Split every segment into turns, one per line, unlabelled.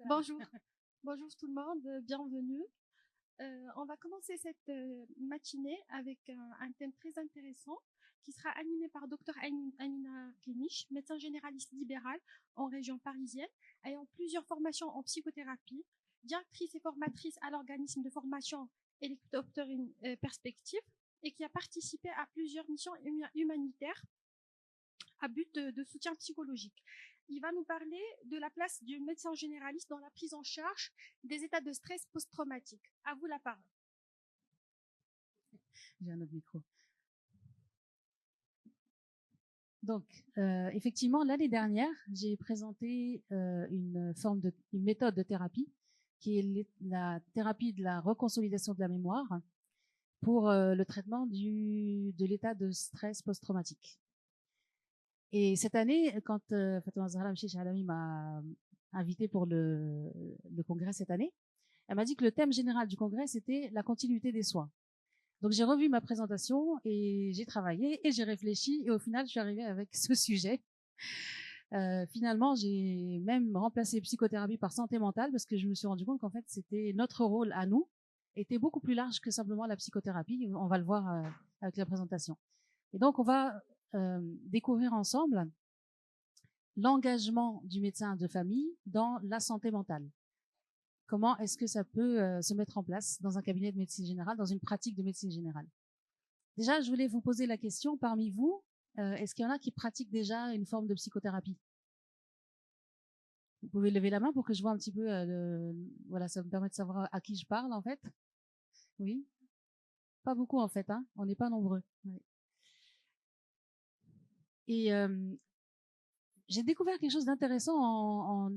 Bonjour, bonjour tout le monde, bienvenue. On va commencer cette matinée avec un thème très intéressant qui sera animé par Dr Amina Kenich, médecin généraliste libéral en région parisienne, ayant plusieurs formations en psychothérapie, directrice et formatrice à l'organisme de formation Hélicoptère Perspective et qui a participé à plusieurs missions humanitaires à but de soutien psychologique. Il va nous parler de la place du médecin généraliste dans la prise en charge des états de stress post-traumatique. À vous la parole.
J'ai un autre micro. Donc, effectivement, l'année dernière, j'ai présenté une méthode de thérapie qui est la thérapie de la reconsolidation de la mémoire pour le traitement de l'état de stress post-traumatique. Et cette année, quand Fatma Zahra Mchiche Alami m'a invité pour le congrès cette année, elle m'a dit que le thème général du congrès, c'était la continuité des soins. Donc, j'ai revu ma présentation et j'ai travaillé et j'ai réfléchi et au final, je suis arrivée avec ce sujet. Finalement, j'ai même remplacé psychothérapie par santé mentale parce que je me suis rendu compte qu'en fait, c'était notre rôle à nous était beaucoup plus large que simplement la psychothérapie. On va le voir avec la présentation. Et donc, on va découvrir ensemble l'engagement du médecin de famille dans la santé mentale. Comment est-ce que ça peut se mettre en place dans un cabinet de médecine générale, dans une pratique de médecine générale? Déjà, je voulais vous poser la question, parmi vous, est-ce qu'il y en a qui pratiquent déjà une forme de psychothérapie? Vous pouvez lever la main pour que je vois un petit peu, voilà, ça me permet de savoir à qui je parle en fait. Oui, pas beaucoup en fait, hein, on n'est pas nombreux. Oui. Et j'ai découvert quelque chose d'intéressant en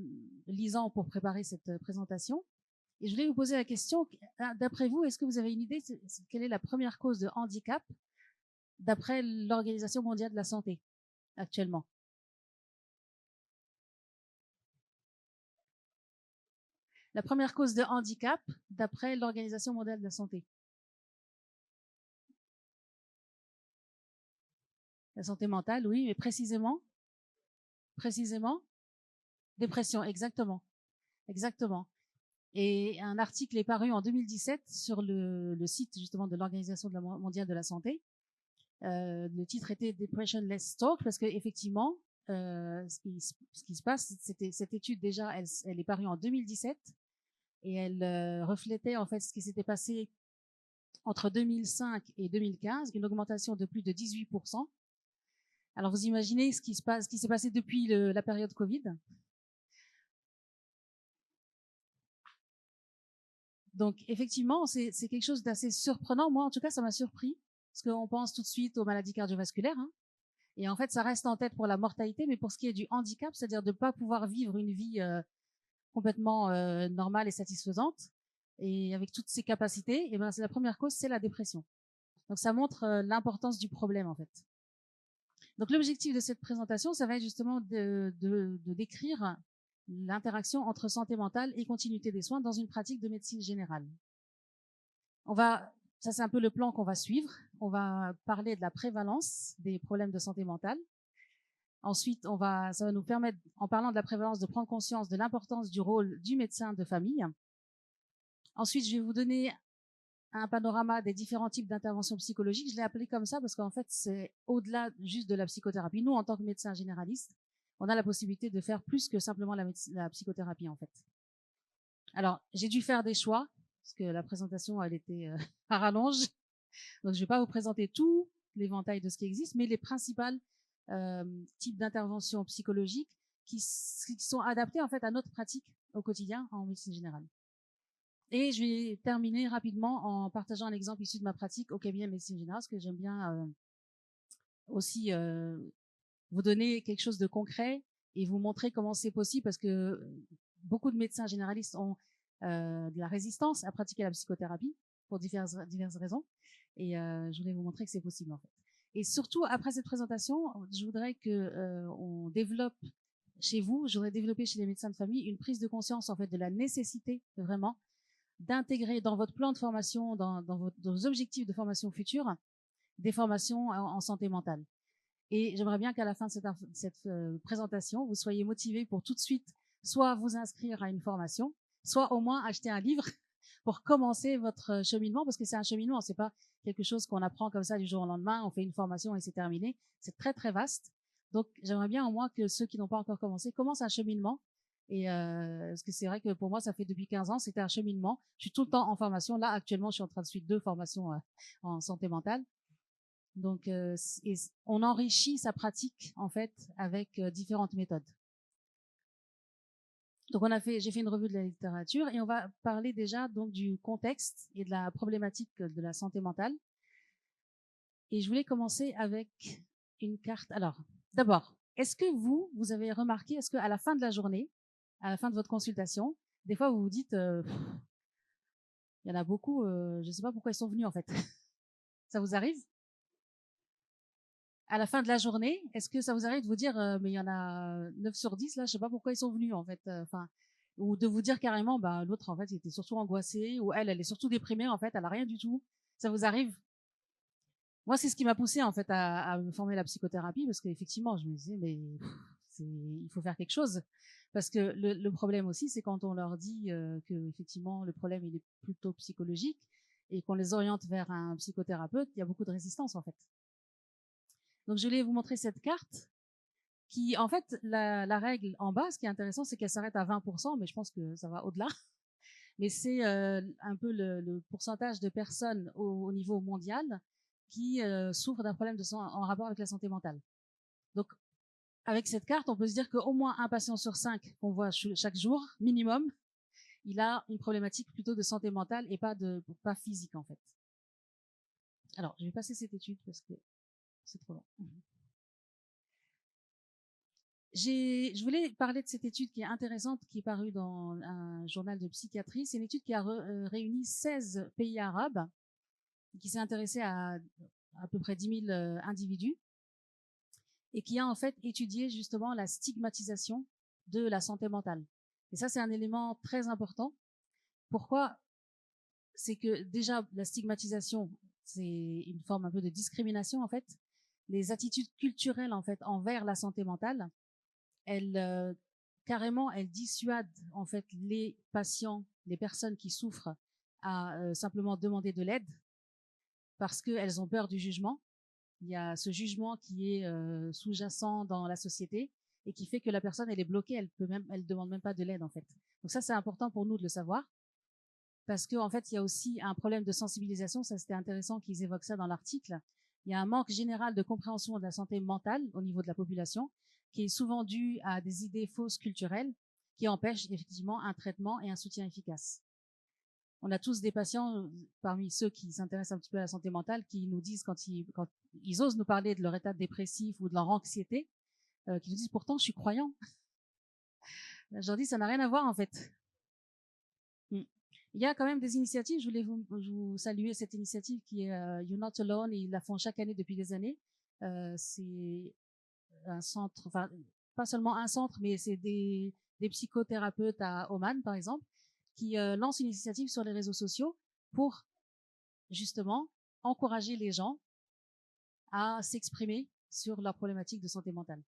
lisant pour préparer cette présentation. Et je voulais vous poser la question, d'après vous, est-ce que vous avez une idée, quelle est la première cause de handicap d'après l'Organisation mondiale de la santé actuellement? La première cause de handicap d'après l'Organisation mondiale de la santé. La santé mentale, oui, mais précisément, dépression, exactement. Exactement. Et un article est paru en 2017 sur le site justement de l'Organisation mondiale de la santé. Le titre était Depression Let's Talk parce que effectivement, ce qui se passe, c'était cette étude déjà, elle est parue en 2017 et elle reflétait en fait ce qui s'était passé entre 2005 et 2015, une augmentation de plus de 18%. Alors vous imaginez ce qui s'est passé depuis la période Covid. Donc effectivement, c'est quelque chose d'assez surprenant. Moi, en tout cas, ça m'a surpris parce qu'on pense tout de suite aux maladies cardiovasculaires. Hein. Et en fait, ça reste en tête pour la mortalité, mais pour ce qui est du handicap, c'est-à-dire de ne pas pouvoir vivre une vie complètement normale et satisfaisante, et avec toutes ses capacités, et ben c'est la première cause, c'est la dépression. Donc ça montre l'importance du problème en fait. Donc l'objectif de cette présentation, ça va être justement de décrire l'interaction entre santé mentale et continuité des soins dans une pratique de médecine générale. Ça c'est un peu le plan qu'on va suivre. On va parler de la prévalence des problèmes de santé mentale. Ensuite, ça va nous permettre, en parlant de la prévalence, de prendre conscience de l'importance du rôle du médecin de famille. Ensuite, je vais vous donner un panorama des différents types d'interventions psychologiques. Je l'ai appelé comme ça parce qu'en fait, c'est au-delà juste de la psychothérapie. Nous, en tant que médecins généralistes, on a la possibilité de faire plus que simplement la psychothérapie, en fait. Alors, j'ai dû faire des choix parce que la présentation, elle était à rallonge. Donc, je ne vais pas vous présenter tout l'éventail de ce qui existe, mais les principales types d'interventions psychologiques qui sont adaptés en fait à notre pratique au quotidien en médecine générale. Et je vais terminer rapidement en partageant un exemple issu de ma pratique au cabinet de médecine générale, parce que j'aime bien aussi vous donner quelque chose de concret et vous montrer comment c'est possible, parce que beaucoup de médecins généralistes ont de la résistance à pratiquer la psychothérapie pour diverses raisons, et je voulais vous montrer que c'est possible en fait. Et surtout, après cette présentation, je voudrais que on développe chez vous, j'aurais développé chez les médecins de famille une prise de conscience en fait de la nécessité vraiment d'intégrer dans votre plan de formation, dans vos objectifs de formation future, des formations en santé mentale. Et j'aimerais bien qu'à la fin de cette présentation, vous soyez motivés pour tout de suite soit vous inscrire à une formation, soit au moins acheter un livre pour commencer votre cheminement, parce que c'est un cheminement, c'est pas quelque chose qu'on apprend comme ça du jour au lendemain, on fait une formation et c'est terminé. C'est très très vaste. Donc j'aimerais bien au moins que ceux qui n'ont pas encore commencé commencent un cheminement. Et parce que c'est vrai que pour moi, ça fait depuis 15 ans, c'était un cheminement. Je suis tout le temps en formation. Là, actuellement, je suis en train de suivre 2 formations en santé mentale. Donc, on enrichit sa pratique en fait avec différentes méthodes. Donc, j'ai fait une revue de la littérature et on va parler déjà donc du contexte et de la problématique de la santé mentale. Et je voulais commencer avec une carte. Alors, d'abord, est-ce que vous avez remarqué, est-ce qu'à la fin de la journée, à la fin de votre consultation, des fois vous vous dites, il y en a beaucoup, je ne sais pas pourquoi ils sont venus en fait. Ça vous arrive? À la fin de la journée, est-ce que ça vous arrive de vous dire, mais il y en a 9 sur 10 là, je sais pas pourquoi ils sont venus en fait, enfin, ou de vous dire carrément, bah l'autre en fait, il était surtout angoissé, ou elle est surtout déprimée en fait, elle a rien du tout. Ça vous arrive? Moi, c'est ce qui m'a poussé en fait à me former à la psychothérapie, parce qu'effectivement, je me disais, mais il faut faire quelque chose, parce que le problème aussi, c'est quand on leur dit que effectivement le problème il est plutôt psychologique et qu'on les oriente vers un psychothérapeute, il y a beaucoup de résistance en fait. Donc, je voulais vous montrer cette carte qui, en fait, la règle en bas, ce qui est intéressant, c'est qu'elle s'arrête à 20%, mais je pense que ça va au-delà. Mais c'est un peu le pourcentage de personnes au niveau mondial qui souffrent d'un problème en rapport avec la santé mentale. Donc, avec cette carte, on peut se dire qu'au moins un patient sur 5 qu'on voit chaque jour, minimum, il a une problématique plutôt de santé mentale et pas physique, en fait. Alors, je vais passer cette étude parce que c'est trop long. Je voulais parler de cette étude qui est intéressante, qui est parue dans un journal de psychiatrie. C'est une étude qui a réuni 16 pays arabes, qui s'est intéressée à peu près 10 000 individus, et qui a en fait étudié justement la stigmatisation de la santé mentale. Et ça, c'est un élément très important. Pourquoi? C'est que déjà, la stigmatisation, c'est une forme un peu de discrimination en fait. Les attitudes culturelles en fait envers la santé mentale, carrément, elles dissuadent en fait les patients, les personnes qui souffrent à simplement demander de l'aide parce qu'elles ont peur du jugement. Il y a ce jugement qui est sous-jacent dans la société et qui fait que la personne elle est bloquée, elle demande même pas de l'aide en fait. Donc ça c'est important pour nous de le savoir parce que en fait il y a aussi un problème de sensibilisation. Ça c'était intéressant qu'ils évoquent ça dans l'article. Il y a un manque général de compréhension de la santé mentale au niveau de la population qui est souvent dû à des idées fausses culturelles qui empêchent effectivement un traitement et un soutien efficace. On a tous des patients, parmi ceux qui s'intéressent un petit peu à la santé mentale, qui nous disent quand ils osent nous parler de leur état dépressif ou de leur anxiété, qui nous disent pourtant je suis croyant. Je leur dis ça n'a rien à voir en fait. Il y a quand même des initiatives, je voulais vous saluer cette initiative qui est You're Not Alone, et ils la font chaque année depuis des années. C'est un centre, enfin pas seulement un centre, mais c'est des psychothérapeutes à Oman par exemple, qui lancent une initiative sur les réseaux sociaux pour justement encourager les gens à s'exprimer sur leurs problématiques de santé mentale.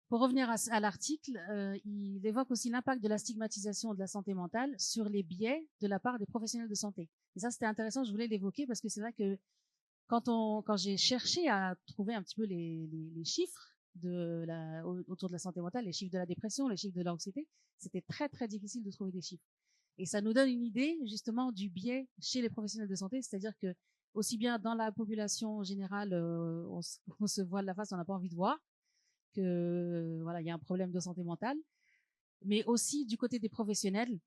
Pour revenir à l'article, il évoque aussi l'impact de la stigmatisation de la santé mentale sur les biais de la part des professionnels de santé. Et ça, c'était intéressant, je voulais l'évoquer parce que c'est vrai que quand j'ai cherché à trouver un petit peu les chiffres autour de la santé mentale, les chiffres de la dépression, les chiffres de l'anxiété, c'était très très difficile de trouver des chiffres. Et ça nous donne une idée justement du biais chez les professionnels de santé, c'est-à-dire que aussi bien dans la population générale, on se voile la face, on n'a pas envie de voir que voilà, il y a un problème de santé mentale, mais aussi du côté des professionnels,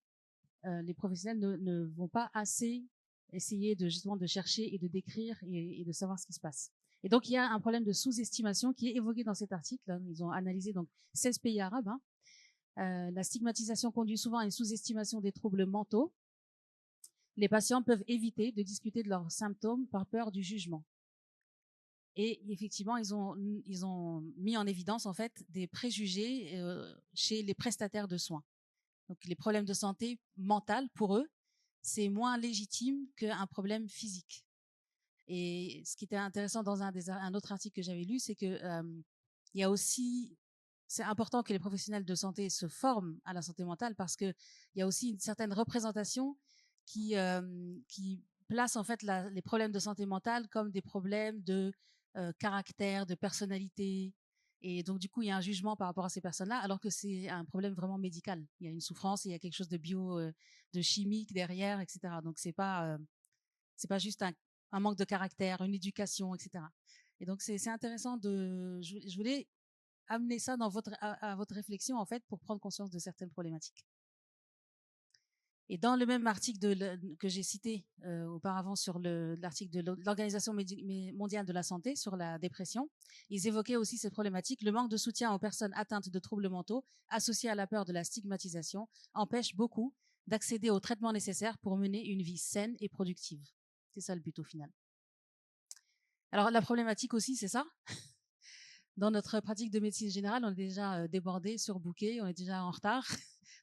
les professionnels ne vont pas assez essayer justement de chercher et de décrire et de savoir ce qui se passe. Et donc il y a un problème de sous-estimation qui est évoqué dans cet article. Ils ont analysé donc 16 pays arabes. La stigmatisation conduit souvent à une sous-estimation des troubles mentaux. Les patients peuvent éviter de discuter de leurs symptômes par peur du jugement. Et effectivement, ils ont mis en évidence en fait des préjugés chez les prestataires de soins. Donc les problèmes de santé mentale pour eux, c'est moins légitime qu'un problème physique. Et ce qui était intéressant dans un autre article que j'avais lu, c'est que il y a aussi c'est important que les professionnels de santé se forment à la santé mentale parce qu'il y a aussi une certaine représentation qui place en fait les problèmes de santé mentale comme des problèmes de caractère, de personnalité. Et donc, du coup, il y a un jugement par rapport à ces personnes-là, alors que c'est un problème vraiment médical. Il y a une souffrance, il y a quelque chose de de chimique derrière, etc. Donc, c'est pas juste un manque de caractère, une éducation, etc. Et donc, c'est intéressant je voulais amener ça dans à votre réflexion, en fait, pour prendre conscience de certaines problématiques. Et dans le même article que j'ai cité auparavant sur l'article de l'Organisation mondiale de la santé sur la dépression, ils évoquaient aussi cette problématique. Le manque de soutien aux personnes atteintes de troubles mentaux, associé à la peur de la stigmatisation, empêche beaucoup d'accéder aux traitements nécessaires pour mener une vie saine et productive. C'est ça le but au final. Alors la problématique aussi, c'est ça. Dans notre pratique de médecine générale, on est déjà débordé, surbooké, on est déjà en retard.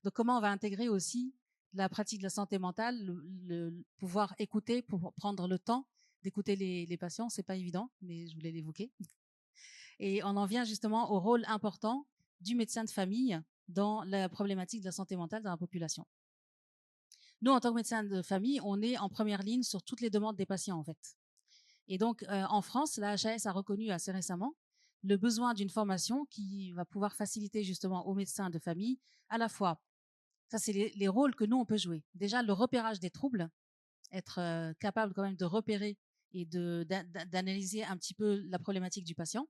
Donc comment on va intégrer aussi la pratique de la santé mentale, le pouvoir écouter, pour prendre le temps d'écouter les patients, c'est pas évident, mais je voulais l'évoquer. Et on en vient justement au rôle important du médecin de famille dans la problématique de la santé mentale dans la population. Nous, en tant que médecin de famille, on est en première ligne sur toutes les demandes des patients, en fait. Et donc, en France, la HAS a reconnu assez récemment le besoin d'une formation qui va pouvoir faciliter justement aux médecins de famille à la fois. Ça, c'est les rôles que nous, on peut jouer. Déjà, le repérage des troubles, être capable quand même de repérer et d'analyser un petit peu la problématique du patient.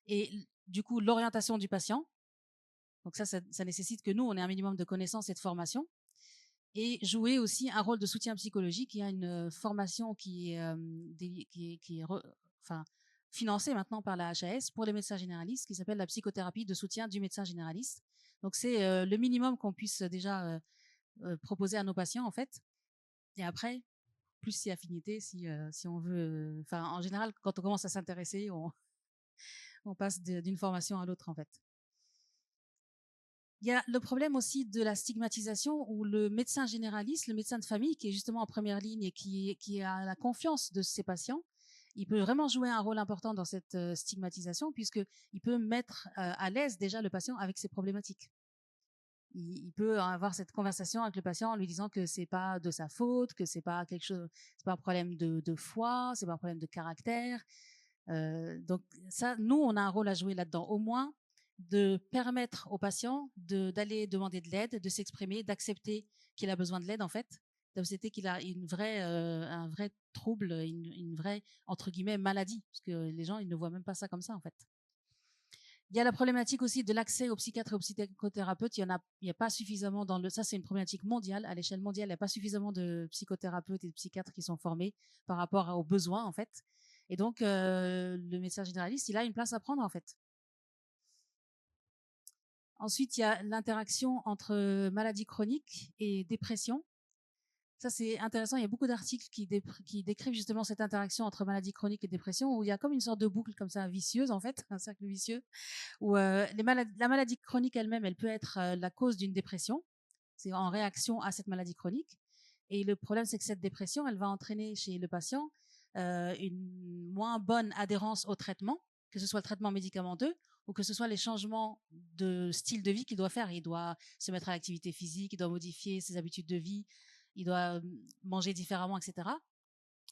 Et du coup, l'orientation du patient. Donc ça nécessite que nous, on ait un minimum de connaissances et de formation. Et jouer aussi un rôle de soutien psychologique. Il y a une formation qui est financée maintenant par la HAS pour les médecins généralistes, qui s'appelle la psychothérapie de soutien du médecin généraliste. Donc c'est le minimum qu'on puisse déjà proposer à nos patients, en fait. Et après, plus si affinité, si on veut. En général, quand on commence à s'intéresser, on passe d'une formation à l'autre, en fait. Il y a le problème aussi de la stigmatisation où le médecin généraliste, le médecin de famille, qui est justement en première ligne et qui a la confiance de ses patients, il peut vraiment jouer un rôle important dans cette stigmatisation, puisqu'il peut mettre à l'aise déjà le patient avec ses problématiques. Il peut avoir cette conversation avec le patient en lui disant que c'est pas de sa faute, que c'est pas quelque chose, c'est pas un problème de foi, c'est pas un problème de caractère. Donc ça, nous, on a un rôle à jouer là-dedans, au moins de permettre au patient d'aller demander de l'aide, de s'exprimer, d'accepter qu'il a besoin de l'aide, en fait, d'accepter qu'il a un vrai trouble, une vraie, entre guillemets, maladie, parce que les gens, ils ne voient même pas ça comme ça, en fait. Il y a la problématique aussi de l'accès aux psychiatres et aux psychothérapeutes. Il y a pas suffisamment ça c'est une problématique mondiale. À l'échelle mondiale, il n'y a pas suffisamment de psychothérapeutes et de psychiatres qui sont formés par rapport aux besoins, en fait. Et donc, le médecin généraliste, il a une place à prendre, en fait. Ensuite, il y a l'interaction entre maladie chronique et dépression. Ça, c'est intéressant. Il y a beaucoup d'articles qui décrivent justement cette interaction entre maladie chronique et dépression, où il y a comme une sorte de boucle comme ça, vicieuse, en fait, un cercle vicieux, où la maladie chronique elle-même, elle peut être la cause d'une dépression. C'est en réaction à cette maladie chronique. Et le problème, c'est que cette dépression, elle va entraîner chez le patient une moins bonne adhérence au traitement, que ce soit le traitement médicamenteux ou que ce soit les changements de style de vie qu'il doit faire. Il doit se mettre à l'activité physique, il doit modifier ses habitudes de vie, il doit manger différemment, etc.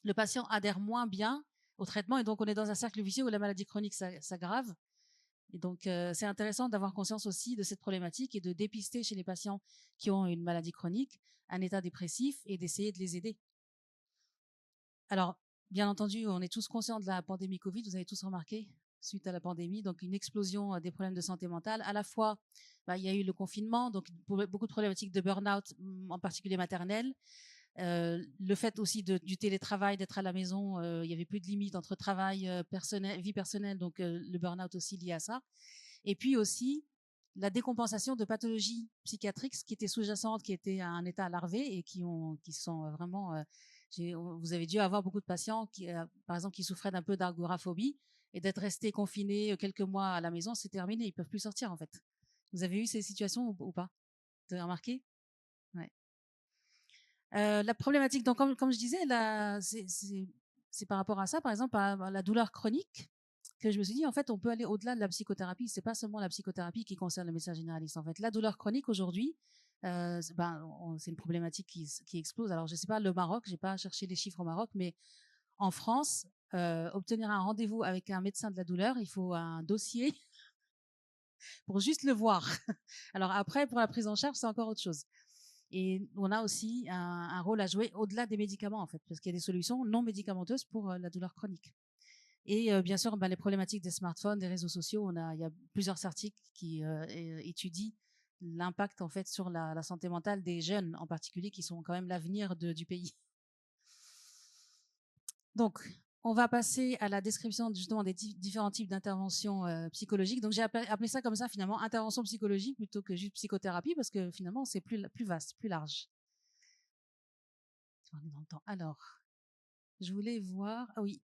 Le patient adhère moins bien au traitement et donc on est dans un cercle vicieux où la maladie chronique s'aggrave. Et donc, c'est intéressant d'avoir conscience aussi de cette problématique et de dépister chez les patients qui ont une maladie chronique un état dépressif et d'essayer de les aider. Alors, bien entendu, on est tous conscients de la pandémie Covid, vous avez tous remarqué, suite à la pandémie, donc une explosion des problèmes de santé mentale. À la fois, il y a eu le confinement, donc beaucoup de problématiques de burn-out, en particulier maternelle. Le fait aussi du télétravail, d'être à la maison, il n'y avait plus de limite entre travail, vie personnelle, donc le burn-out aussi lié à ça. Et puis aussi, la décompensation de pathologies psychiatriques qui étaient sous-jacentes, qui étaient à un état larvé et qui sont vraiment... vous avez dû avoir beaucoup de patients qui, par exemple, qui souffraient d'un peu d'agoraphobie et d'être restés confinés quelques mois à la maison, c'est terminé, ils peuvent plus sortir en fait. Vous avez eu ces situations ou pas? Vous avez remarqué? Ouais. La problématique, donc comme je disais, c'est par rapport à ça, par exemple, à la douleur chronique. que je me suis dit, en fait, on peut aller au-delà de la psychothérapie. C'est pas seulement la psychothérapie qui concerne le médecin généraliste. En fait, la douleur chronique aujourd'hui, c'est une problématique qui explose. Alors, je sais pas le Maroc, j'ai pas cherché les chiffres au Maroc, mais en France, obtenir un rendez-vous avec un médecin de la douleur, il faut un dossier pour juste le voir. Alors après, pour la prise en charge, c'est encore autre chose. Et on a aussi un rôle à jouer au-delà des médicaments, en fait, parce qu'il y a des solutions non médicamenteuses pour la douleur chronique. Et bien sûr, les problématiques des smartphones, des réseaux sociaux, il y a plusieurs articles qui étudient l'impact en fait sur la santé mentale des jeunes en particulier, qui sont quand même l'avenir du pays. Donc, on va passer à la description justement des différents types d'interventions psychologiques. Donc, j'ai appelé ça comme ça finalement, intervention psychologique plutôt que juste psychothérapie, parce que finalement, c'est plus vaste, plus large. On est dans le temps. Alors, je voulais voir. Ah oui,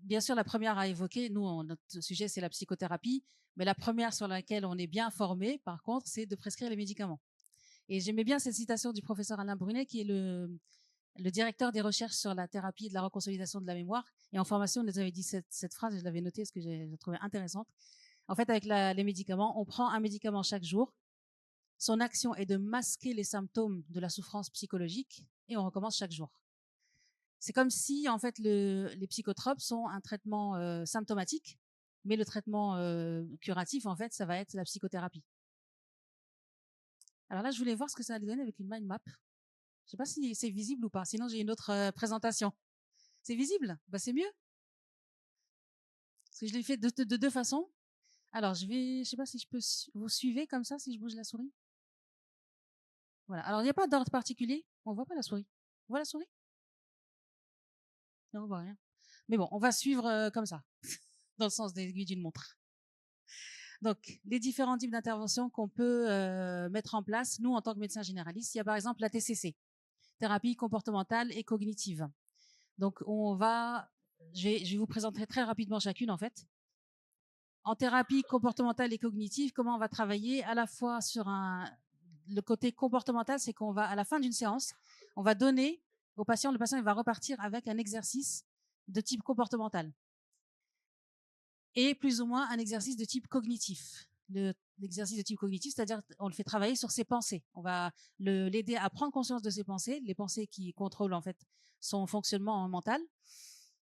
bien sûr, la première à évoquer, nous, notre sujet, c'est la psychothérapie, mais la première sur laquelle on est bien formé, par contre, c'est de prescrire les médicaments. Et j'aimais bien cette citation du professeur Alain Brunet, qui est le directeur des recherches sur la thérapie et de la reconsolidation de la mémoire. Et en formation, on nous avait dit cette phrase, et je l'avais notée parce que j'ai trouvé intéressante. En fait, avec les médicaments, on prend un médicament chaque jour. Son action est de masquer les symptômes de la souffrance psychologique et on recommence chaque jour. C'est comme si, en fait, les psychotropes sont un traitement symptomatique, mais le traitement curatif, en fait, ça va être la psychothérapie. Alors là, je voulais voir ce que ça allait donner avec une mind map. Je sais pas si c'est visible ou pas. Sinon, j'ai une autre présentation. C'est visible? Bah, c'est mieux. Parce que je l'ai fait de deux façons. Alors, je sais pas si je peux vous suivez comme ça si je bouge la souris. Voilà. Alors, il n'y a pas d'ordre particulier. On voit pas la souris. On voit la souris? Non, on voit rien. Mais bon, on va suivre comme ça, dans le sens des aiguilles d'une montre. Donc, les différents types d'interventions qu'on peut mettre en place, nous, en tant que médecins généralistes, il y a par exemple la TCC, thérapie comportementale et cognitive. Donc, je vais vous présenter très rapidement chacune, en fait. En thérapie comportementale et cognitive, comment on va travailler à la fois sur le côté comportemental, c'est qu'on va, à la fin d'une séance, on va donner au patient, le patient il va repartir avec un exercice de type comportemental et plus ou moins un exercice de type cognitif. L'exercice de type cognitif, c'est-à-dire on le fait travailler sur ses pensées. On va l'aider à prendre conscience de ses pensées, les pensées qui contrôlent en fait son fonctionnement mental.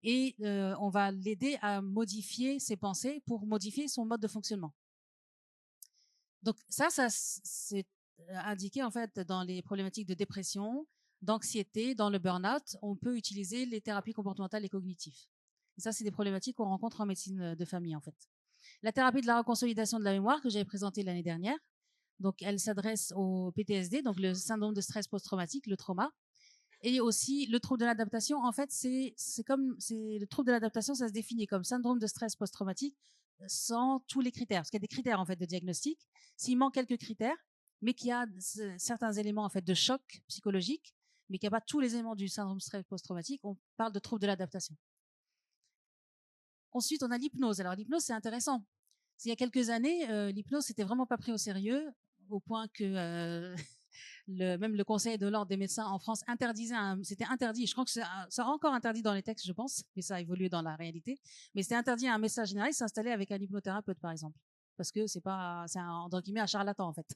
Et on va l'aider à modifier ses pensées pour modifier son mode de fonctionnement. Donc ça c'est indiqué en fait dans les problématiques de dépression, d'anxiété, dans le burn-out. On peut utiliser les thérapies comportementales et cognitives. Et ça, c'est des problématiques qu'on rencontre en médecine de famille en fait. La thérapie de la reconsolidation de la mémoire que j'avais présentée l'année dernière, donc elle s'adresse au PTSD, donc le syndrome de stress post-traumatique, le trauma. Et aussi le trouble de l'adaptation, en fait, c'est le trouble de l'adaptation, ça se définit comme syndrome de stress post-traumatique sans tous les critères, parce qu'il y a des critères en fait de diagnostic. S'il manque quelques critères, mais qu'il y a certains éléments en fait de choc psychologique, mais qu'il n'y a pas tous les éléments du syndrome de stress post-traumatique, on parle de trouble de l'adaptation. Ensuite, on a l'hypnose. Alors l'hypnose, c'est intéressant. Il y a quelques années, l'hypnose n'était vraiment pas pris au sérieux, au point que même le Conseil de l'ordre des médecins en France interdisait, c'était interdit, je crois que ça a encore interdit dans les textes, je pense, mais ça a évolué dans la réalité, mais c'était interdit à un médecin généraliste de s'installer avec un hypnothérapeute, par exemple, parce que c'est entre guillemets un charlatan, en fait.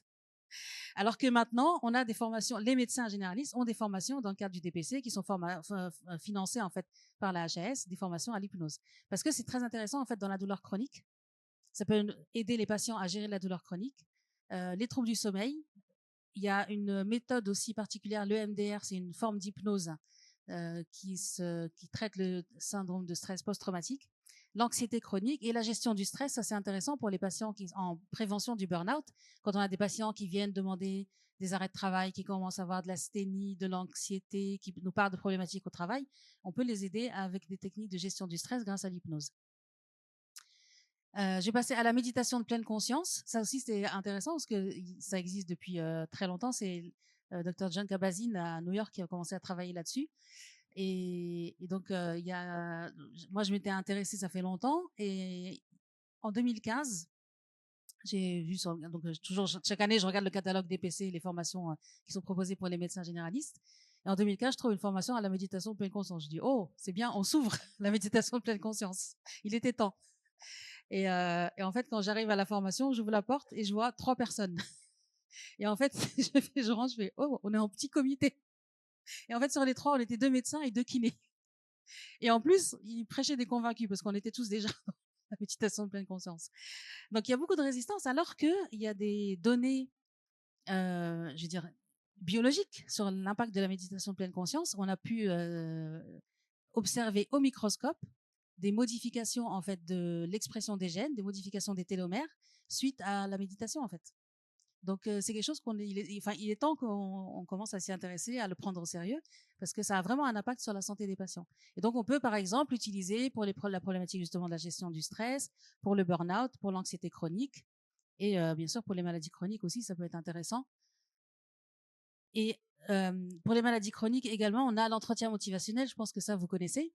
Alors que maintenant, on a des formations, les médecins généralistes ont des formations dans le cadre du DPC qui sont financées, en fait, par la HAS, des formations à l'hypnose. Parce que c'est très intéressant, en fait, dans la douleur chronique. Ça peut aider les patients à gérer la douleur chronique. Les troubles du sommeil, il y a une méthode aussi particulière, l'EMDR, c'est une forme d'hypnose qui traite le syndrome de stress post-traumatique, l'anxiété chronique et la gestion du stress. Ça, c'est intéressant pour les patients en prévention du burn-out. Quand on a des patients qui viennent demander des arrêts de travail, qui commencent à avoir de l'asthénie, de l'anxiété, qui nous parlent de problématiques au travail, on peut les aider avec des techniques de gestion du stress grâce à l'hypnose. J'ai passé à la méditation de pleine conscience. Ça aussi, c'est intéressant parce que ça existe depuis très longtemps. C'est Dr. John Kabat-Zinn à New York qui a commencé à travailler là-dessus. Et donc, moi, je m'étais intéressée, ça fait longtemps. Et en 2015, j'ai vu donc toujours chaque année, je regarde le catalogue des PC, les formations qui sont proposées pour les médecins généralistes. Et en 2015, je trouve une formation à la méditation de pleine conscience. Je dis, oh, c'est bien, on s'ouvre la méditation de pleine conscience. Il était temps. Et en fait, quand j'arrive à la formation, j'ouvre la porte et je vois 3 personnes. Et en fait, je rentre, je fais « Oh, on est en petit comité ». Et en fait, sur les 3, on était 2 médecins et 2 kinés. Et en plus, ils prêchaient des convaincus parce qu'on était tous déjà dans la méditation de pleine conscience. Donc, il y a beaucoup de résistance alors qu'il y a des données, je veux dire, biologiques sur l'impact de la méditation de pleine conscience. On a pu observer au microscope des modifications en fait de l'expression des gènes, des modifications des télomères suite à la méditation en fait. Donc c'est quelque chose il est temps qu'on commence à s'y intéresser, à le prendre au sérieux, parce que ça a vraiment un impact sur la santé des patients. Et donc on peut par exemple l'utiliser pour la problématique justement de la gestion du stress, pour le burn-out, pour l'anxiété chronique, et bien sûr pour les maladies chroniques aussi, ça peut être intéressant. Et pour les maladies chroniques également, on a l'entretien motivationnel, je pense que ça vous connaissez.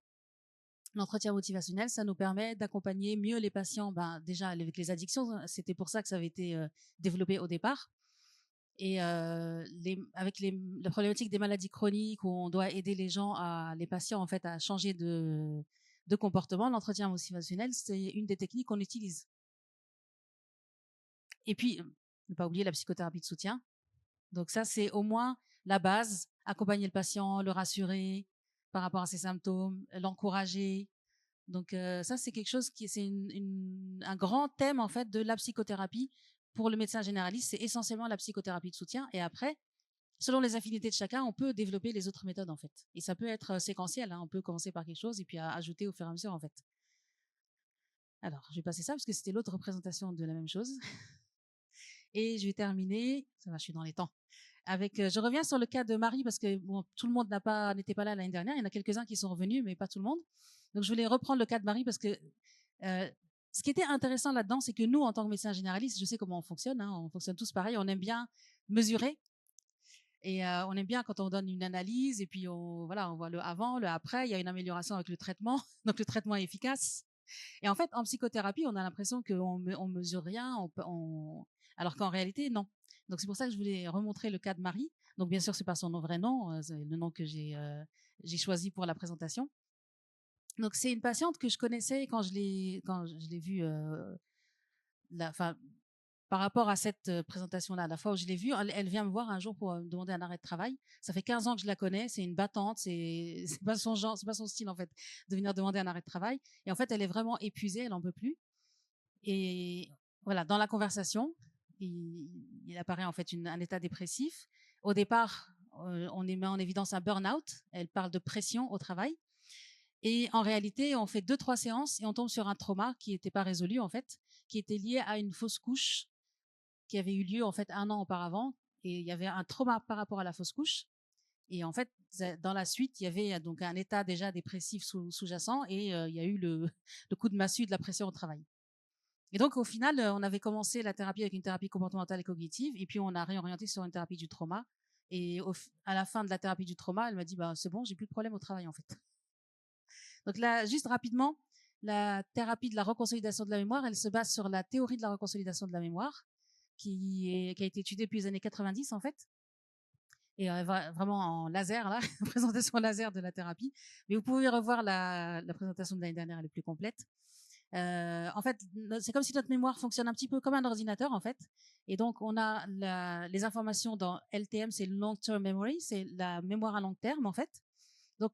L'entretien motivationnel, ça nous permet d'accompagner mieux les patients, déjà avec les addictions, c'était pour ça que ça avait été développé au départ. Et avec la problématique des maladies chroniques, où on doit aider les patients en fait à changer de comportement, l'entretien motivationnel, c'est une des techniques qu'on utilise. Et puis, ne pas oublier la psychothérapie de soutien. Donc ça, c'est au moins la base, accompagner le patient, le rassurer par rapport à ses symptômes, l'encourager. Donc ça, c'est quelque chose c'est un grand thème en fait de la psychothérapie. Pour le médecin généraliste, c'est essentiellement la psychothérapie de soutien. Et après, selon les affinités de chacun, on peut développer les autres méthodes en fait. Et ça peut être séquentiel. On peut commencer par quelque chose et puis ajouter au fur et à mesure en fait. Alors, je vais passer ça parce que c'était l'autre représentation de la même chose. Et je vais terminer. Ça va, je suis dans les temps. Je reviens sur le cas de Marie parce que bon, tout le monde n'était pas là l'année dernière. Il y en a quelques-uns qui sont revenus, mais pas tout le monde. Donc, je voulais reprendre le cas de Marie parce que ce qui était intéressant là-dedans, c'est que nous, en tant que médecins généralistes, je sais comment on fonctionne. On fonctionne tous pareil. On aime bien mesurer. Et on aime bien quand on donne une analyse et puis on voit le avant, le après. Il y a une amélioration avec le traitement. Donc, le traitement est efficace. Et en fait, en psychothérapie, on a l'impression qu'on mesure rien, alors qu'en réalité, non. Donc, c'est pour ça que je voulais remontrer le cas de Marie. Donc, bien sûr, c'est pas son vrai nom, c'est le nom que j'ai choisi pour la présentation. Donc, c'est une patiente que je connaissais quand je l'ai vue, par rapport à cette présentation-là, la fois où je l'ai vue, elle vient me voir un jour pour me demander un arrêt de travail. Ça fait 15 ans que je la connais, c'est une battante, c'est pas son genre, c'est pas son style en fait, de venir demander un arrêt de travail. Et en fait, elle est vraiment épuisée, elle en peut plus. Et voilà, dans la conversation, il apparaît en fait un état dépressif. Au départ, on met en évidence un burn-out. Elle parle de pression au travail. Et en réalité, on fait 2-3 séances et on tombe sur un trauma qui n'était pas résolu en fait, qui était lié à une fausse couche qui avait eu lieu en fait 1 an auparavant. Et il y avait un trauma par rapport à la fausse couche. Et en fait, dans la suite, il y avait donc un état déjà dépressif sous-jacent et il y a eu le coup de massue de la pression au travail. Et donc, au final, on avait commencé la thérapie avec une thérapie comportementale et cognitive, et puis on a réorienté sur une thérapie du trauma. Et à la fin de la thérapie du trauma, elle m'a dit, c'est bon, j'ai plus de problème au travail, en fait. Donc là, juste rapidement, la thérapie de la reconsolidation de la mémoire, elle se base sur la théorie de la reconsolidation de la mémoire, qui a été étudiée depuis les années 90, en fait. Et vraiment en laser, là, présentation laser de la thérapie. Mais vous pouvez revoir la présentation de l'année dernière, elle est plus complète. En fait, c'est comme si notre mémoire fonctionne un petit peu comme un ordinateur, en fait. Et donc, on a les informations dans LTM, c'est long-term memory, c'est la mémoire à long terme, en fait. Donc,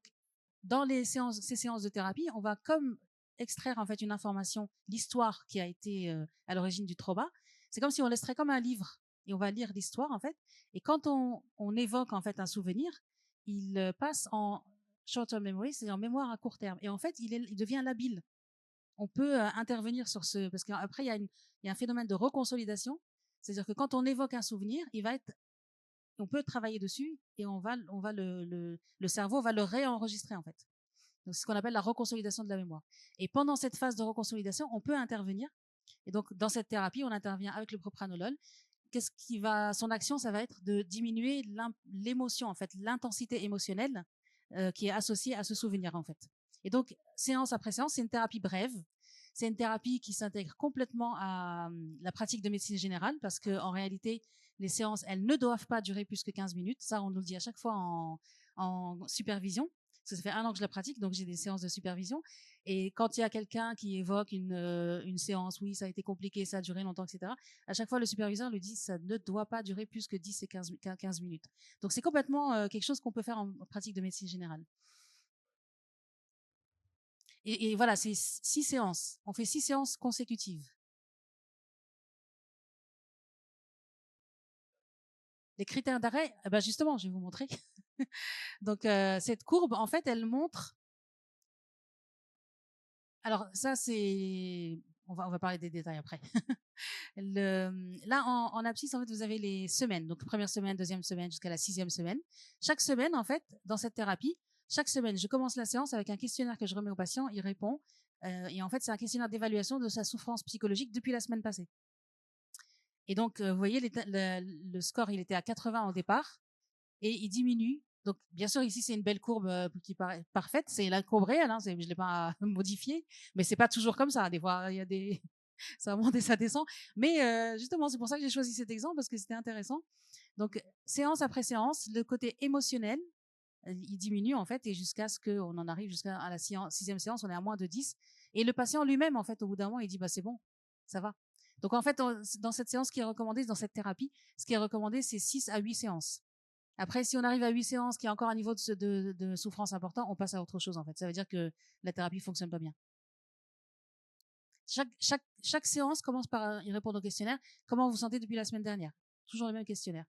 dans ces séances de thérapie, on va comme extraire, en fait, une information, l'histoire qui a été à l'origine du trauma. C'est comme si on laisserait comme un livre et on va lire l'histoire, en fait. Et quand on évoque, en fait, un souvenir, il passe en short-term memory, c'est en mémoire à court terme. Et en fait, il devient labile. On peut intervenir sur parce qu'après, il y a un phénomène de reconsolidation. C'est-à-dire que quand on évoque un souvenir, on peut travailler dessus et le cerveau va le réenregistrer, en fait. Donc, c'est ce qu'on appelle la reconsolidation de la mémoire. Et pendant cette phase de reconsolidation, on peut intervenir. Et donc, dans cette thérapie, on intervient avec le propranolol. Son action, ça va être de diminuer l'émotion, en fait, l'intensité émotionnelle qui est associée à ce souvenir, en fait. Et donc, séance après séance, c'est une thérapie brève. C'est une thérapie qui s'intègre complètement à la pratique de médecine générale parce qu'en réalité, les séances, elles ne doivent pas durer plus que 15 minutes. Ça, on nous le dit à chaque fois en supervision. parce que ça fait 1 an que je la pratique, donc j'ai des séances de supervision. Et quand il y a quelqu'un qui évoque une séance, oui, ça a été compliqué, ça a duré longtemps, etc., à chaque fois, le superviseur lui dit ça ne doit pas durer plus que 10 et 15 minutes. Donc, c'est complètement quelque chose qu'on peut faire en pratique de médecine générale. Et voilà, c'est 6 séances. On fait 6 séances consécutives. Les critères d'arrêt, eh ben justement, je vais vous montrer. Donc, cette courbe, en fait, elle montre. Alors, ça, c'est. On va parler des détails après. Là, en abscisse, en fait, vous avez les semaines. Donc, première semaine, deuxième semaine, jusqu'à la 6e semaine. Chaque semaine, en fait, dans cette thérapie, chaque semaine, je commence la séance avec un questionnaire que je remets au patient. Il répond. Et en fait, c'est un questionnaire d'évaluation de sa souffrance psychologique depuis la semaine passée. Et donc, vous voyez, le score, il était à 80 au départ et il diminue. Donc, bien sûr, ici, c'est une belle courbe qui paraît parfaite. C'est la courbe réelle, je ne l'ai pas modifiée, mais c'est pas toujours comme ça. Des fois, il y a des, ça monte et ça descend. Mais justement, c'est pour ça que j'ai choisi cet exemple parce que c'était intéressant. Donc, séance après séance, le côté émotionnel, il diminue en fait et jusqu'à ce qu'on en arrive jusqu'à la 6e séance, on est à moins de 10. Et le patient lui-même, en fait, au bout d'un moment, il dit, bah, c'est bon, ça va. Donc, en fait, dans cette séance qui est recommandée, dans cette thérapie, ce qui est recommandé, c'est 6 à 8 séances. Après, si on arrive à 8 séances, qui a encore un niveau de souffrance important, on passe à autre chose, en fait. Ça veut dire que la thérapie fonctionne pas bien. Chaque séance commence par y répondre au questionnaire. Comment vous vous sentez depuis la semaine dernière? Toujours le même questionnaire.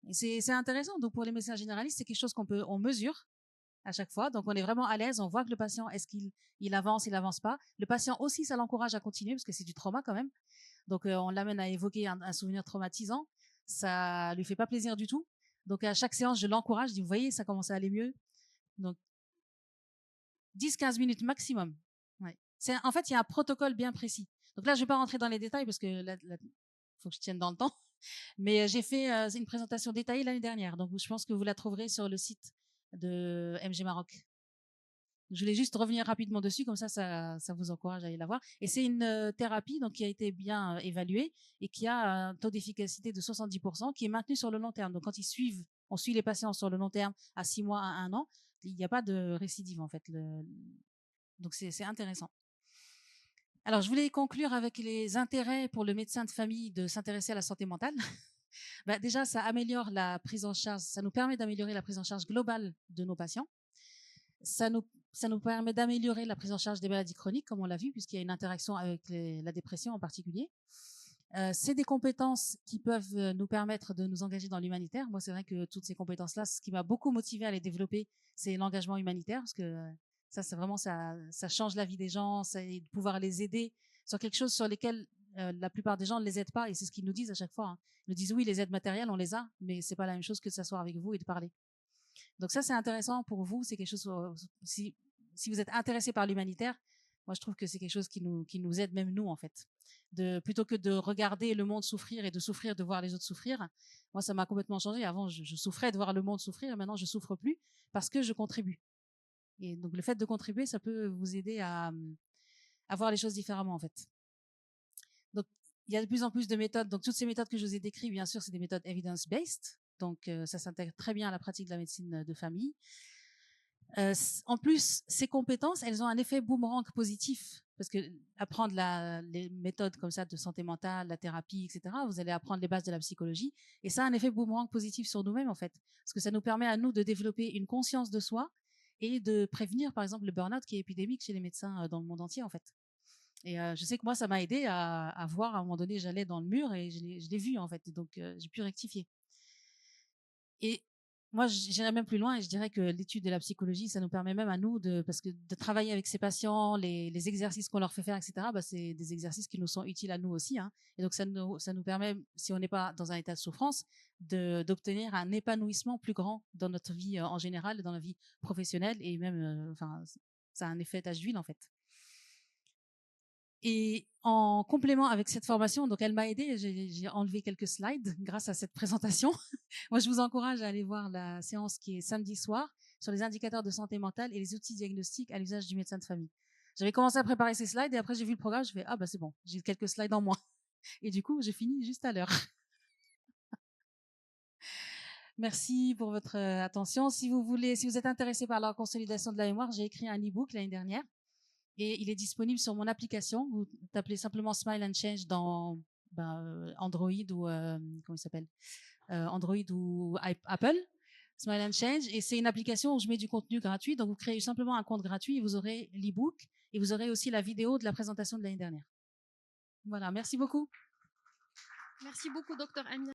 Et c'est intéressant. Donc, pour les médecins généralistes, c'est quelque chose on mesure à chaque fois. Donc, on est vraiment à l'aise. On voit que le patient, est-ce qu'il avance, il avance pas. Le patient aussi, ça l'encourage à continuer parce que c'est du trauma quand même. Donc, on l'amène à évoquer un souvenir traumatisant. Ça lui fait pas plaisir du tout. Donc, à chaque séance, je l'encourage. Je dis, vous voyez, ça commence à aller mieux. Donc, 10-15 minutes maximum. Ouais. En fait, il y a un protocole bien précis. Donc là, je vais pas rentrer dans les détails parce que faut que je tienne dans le temps. Mais j'ai fait une présentation détaillée l'année dernière. Donc, je pense que vous la trouverez sur le site de MG Maroc. Je voulais juste revenir rapidement dessus, comme ça vous encourage à aller la voir. Et c'est une thérapie donc, qui a été bien évaluée et qui a un taux d'efficacité de 70% qui est maintenu sur le long terme. Donc, quand on suit les patients sur le long terme à 6 mois, à 1 an, il n'y a pas de récidive en fait. Donc, c'est intéressant. Alors, je voulais conclure avec les intérêts pour le médecin de famille de s'intéresser à la santé mentale. Bah, déjà, ça améliore la prise en charge, ça nous permet d'améliorer la prise en charge globale de nos patients. Ça nous permet d'améliorer la prise en charge des maladies chroniques, comme on l'a vu, puisqu'il y a une interaction avec la dépression en particulier. C'est des compétences qui peuvent nous permettre de nous engager dans l'humanitaire. Moi, c'est vrai que toutes ces compétences-là, ce qui m'a beaucoup motivé à les développer, c'est l'engagement humanitaire, parce que ça, c'est vraiment ça change la vie des gens, c'est de pouvoir les aider sur quelque chose sur lesquels la plupart des gens ne les aident pas, et c'est ce qu'ils nous disent à chaque fois. Ils nous disent oui, les aides matérielles, on les a, mais c'est pas la même chose que de s'asseoir avec vous et de parler. Donc ça, c'est intéressant pour vous. C'est quelque chose, si vous êtes intéressé par l'humanitaire, moi, je trouve que c'est quelque chose qui nous aide, même nous, en fait. Plutôt que de regarder le monde souffrir et de souffrir de voir les autres souffrir, moi, ça m'a complètement changé. Avant, je souffrais de voir le monde souffrir, et maintenant, je souffre plus parce que je contribue. Et donc, le fait de contribuer, ça peut vous aider à voir les choses différemment, en fait. Donc, il y a de plus en plus de méthodes. Donc, toutes ces méthodes que je vous ai décrites, bien sûr, c'est des méthodes evidence-based. Donc, ça s'intègre très bien à la pratique de la médecine de famille. En plus, ces compétences, elles ont un effet boomerang positif parce que apprendre les méthodes comme ça de santé mentale, la thérapie, etc., vous allez apprendre les bases de la psychologie et ça a un effet boomerang positif sur nous-mêmes en fait parce que ça nous permet à nous de développer une conscience de soi et de prévenir par exemple le burn-out qui est épidémique chez les médecins dans le monde entier en fait. Et je sais que moi, ça m'a aidé à voir à un moment donné, j'allais dans le mur et je l'ai vu en fait, et donc j'ai pu rectifier. Et moi, j'irais même plus loin et je dirais que l'étude de la psychologie, ça nous permet même à nous parce que de travailler avec ces patients, les exercices qu'on leur fait faire, etc., bah, c'est des exercices qui nous sont utiles à nous aussi. Et donc, ça nous permet, si on n'est pas dans un état de souffrance, d'obtenir un épanouissement plus grand dans notre vie en général, dans la vie professionnelle et même, ça a un effet tache d'huile en fait. Et en complément avec cette formation, donc elle m'a aidée, j'ai enlevé quelques slides grâce à cette présentation. Moi, je vous encourage à aller voir la séance qui est samedi soir sur les indicateurs de santé mentale et les outils diagnostiques à l'usage du médecin de famille. J'avais commencé à préparer ces slides et après j'ai vu le programme, je fais ah bah c'est bon, j'ai quelques slides en moins. Et du coup, j'ai fini juste à l'heure. Merci pour votre attention. Si vous êtes intéressé par la consolidation de la mémoire, j'ai écrit un e-book l'année dernière et il est disponible sur mon application. Vous tapez simplement Smile and Change dans Android ou comment il s'appelle, Android ou Apple. Smile and Change, et c'est une application où je mets du contenu gratuit. Donc vous créez simplement un compte gratuit et vous aurez l'e-book et vous aurez aussi la vidéo de la présentation de l'année dernière. Voilà, merci beaucoup.
Merci beaucoup, Dr Amina.